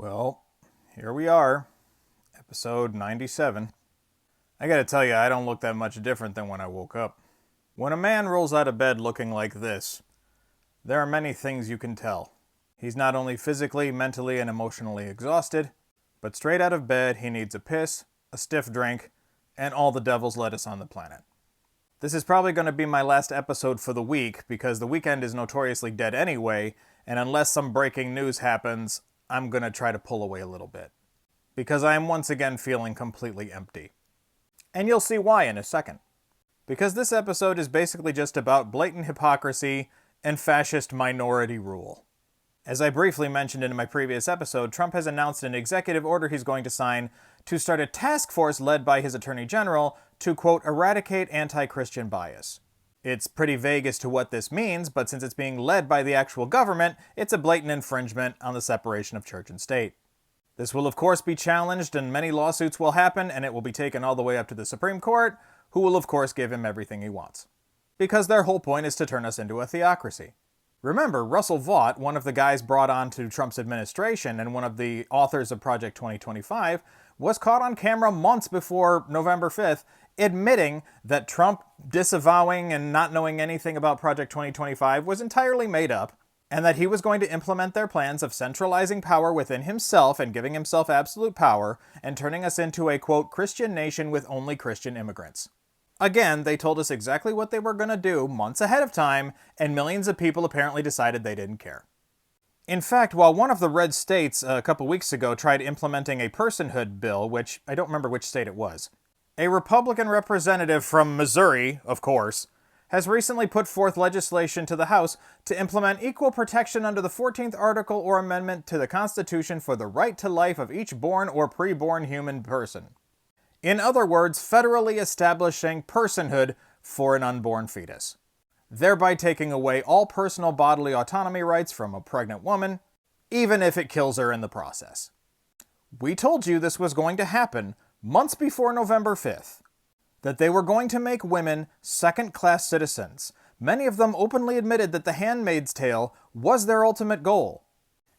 Well, here we are, episode 97. I gotta tell you, I don't look that much different than when I woke up. When a man rolls out of bed looking like this, there are many things you can tell. He's not only physically, mentally, and emotionally exhausted, but straight out of bed he needs a piss, a stiff drink, and all the devil's lettuce on the planet. This is probably going to be my last episode for the week because the weekend is notoriously dead anyway, and unless some breaking news happens, I'm going to try to pull away a little bit. Because I am once again feeling completely empty. And you'll see why in a second. Because this episode is basically just about blatant hypocrisy and fascist minority rule. As I briefly mentioned in my previous episode, Trump has announced an executive order he's going to sign to start a task force led by his attorney general to, quote, eradicate anti-Christian bias. It's pretty vague as to what this means, but since it's being led by the actual government, it's a blatant infringement on the separation of church and state. This will of course be challenged and many lawsuits will happen, and it will be taken all the way up to the Supreme Court, who will of course give him everything he wants. Because their whole point is to turn us into a theocracy. Remember, Russell Vought, one of the guys brought on to Trump's administration and one of the authors of Project 2025, was caught on camera months before November 5th admitting that Trump disavowing and not knowing anything about Project 2025 was entirely made up, and that he was going to implement their plans of centralizing power within himself and giving himself absolute power and turning us into a, quote, Christian nation with only Christian immigrants. Again, they told us exactly what they were going to do months ahead of time, and millions of people apparently decided they didn't care. In fact, while one of the red states a couple weeks ago tried implementing a personhood bill, which I don't remember which state it was, a Republican representative from Missouri, of course, has recently put forth legislation to the House to implement equal protection under the 14th Article or Amendment to the Constitution for the right to life of each born or preborn human person. In other words, federally establishing personhood for an unborn fetus, thereby taking away all personal bodily autonomy rights from a pregnant woman, even if it kills her in the process. We told you this was going to happen months before November 5th, that they were going to make women second-class citizens. Many of them openly admitted that The Handmaid's Tale was their ultimate goal.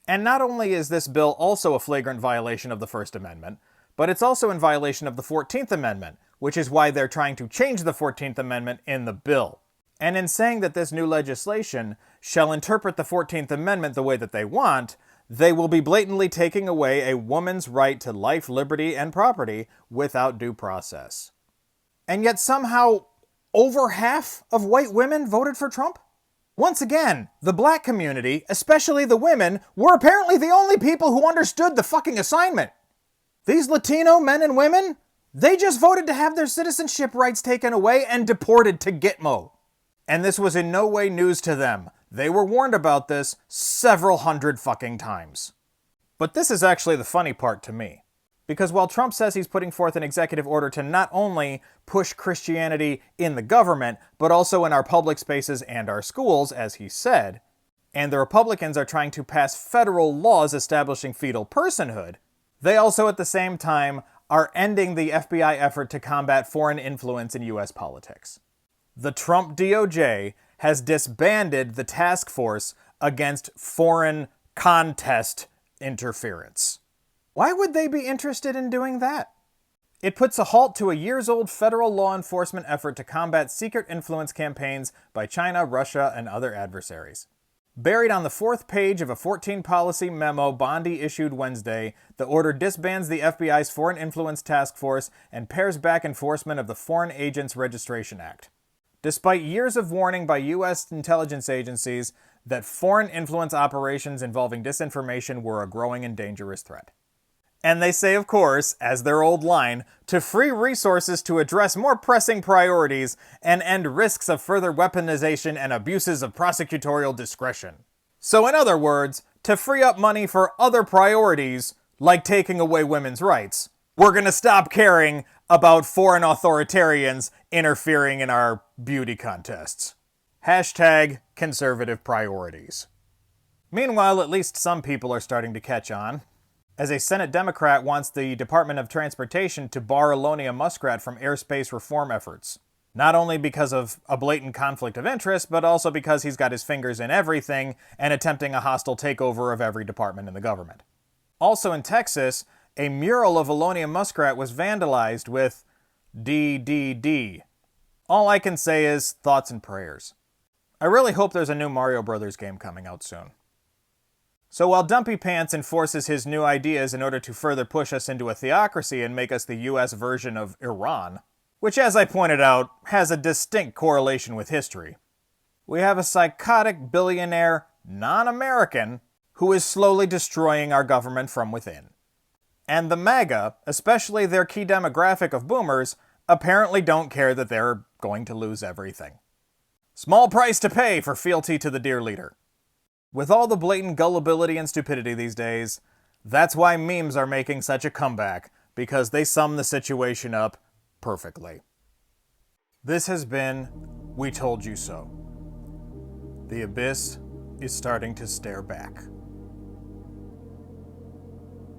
And not only is this bill also a flagrant violation of the First Amendment, but it's also in violation of the 14th Amendment, which is why they're trying to change the 14th Amendment in the bill. And in saying that this new legislation shall interpret the 14th Amendment the way that they want, they will be blatantly taking away a woman's right to life, liberty, and property without due process. And yet somehow, over half of white women voted for Trump? Once again, the black community, especially the women, were apparently the only people who understood the fucking assignment. These Latino men and women, they just voted to have their citizenship rights taken away and deported to Gitmo. And this was in no way news to them. They were warned about this several hundred fucking times. But this is actually the funny part to me. Because while Trump says he's putting forth an executive order to not only push Christianity in the government, but also in our public spaces and our schools, as he said, and the Republicans are trying to pass federal laws establishing fetal personhood, they also at the same time are ending the FBI effort to combat foreign influence in U.S. politics. The Trump DOJ has disbanded the task force against foreign contest interference. Why would they be interested in doing that? It puts a halt to a years-old federal law enforcement effort to combat secret influence campaigns by China, Russia, and other adversaries. Buried on the fourth page of a 14-policy memo Bondi issued Wednesday, the order disbands the FBI's Foreign Influence Task Force and pares back enforcement of the Foreign Agents Registration Act. Despite years of warning by U.S. intelligence agencies that foreign influence operations involving disinformation were a growing and dangerous threat. And they say, of course, as their old line, to free resources to address more pressing priorities and end risks of further weaponization and abuses of prosecutorial discretion. So in other words, to free up money for other priorities, like taking away women's rights, we're gonna stop caring about foreign authoritarians interfering in our beauty contests. Hashtag conservative priorities. Meanwhile, at least some people are starting to catch on, as a Senate Democrat wants the Department of Transportation to bar Elon Musk from airspace reform efforts. Not only because of a blatant conflict of interest, but also because he's got his fingers in everything and attempting a hostile takeover of every department in the government. Also in Texas, a mural of Elon Muskrat was vandalized with DDD. All I can say is thoughts and prayers. I really hope there's a new Mario Brothers game coming out soon. So while Dumpy Pants enforces his new ideas in order to further push us into a theocracy and make us the US version of Iran, which as I pointed out, has a distinct correlation with history, we have a psychotic billionaire non-American who is slowly destroying our government from within. And the MAGA, especially their key demographic of boomers, apparently don't care that they're going to lose everything. Small price to pay for fealty to the dear leader. With all the blatant gullibility and stupidity these days, that's why memes are making such a comeback, because they sum the situation up perfectly. This has been We Told You So. The abyss is starting to stare back.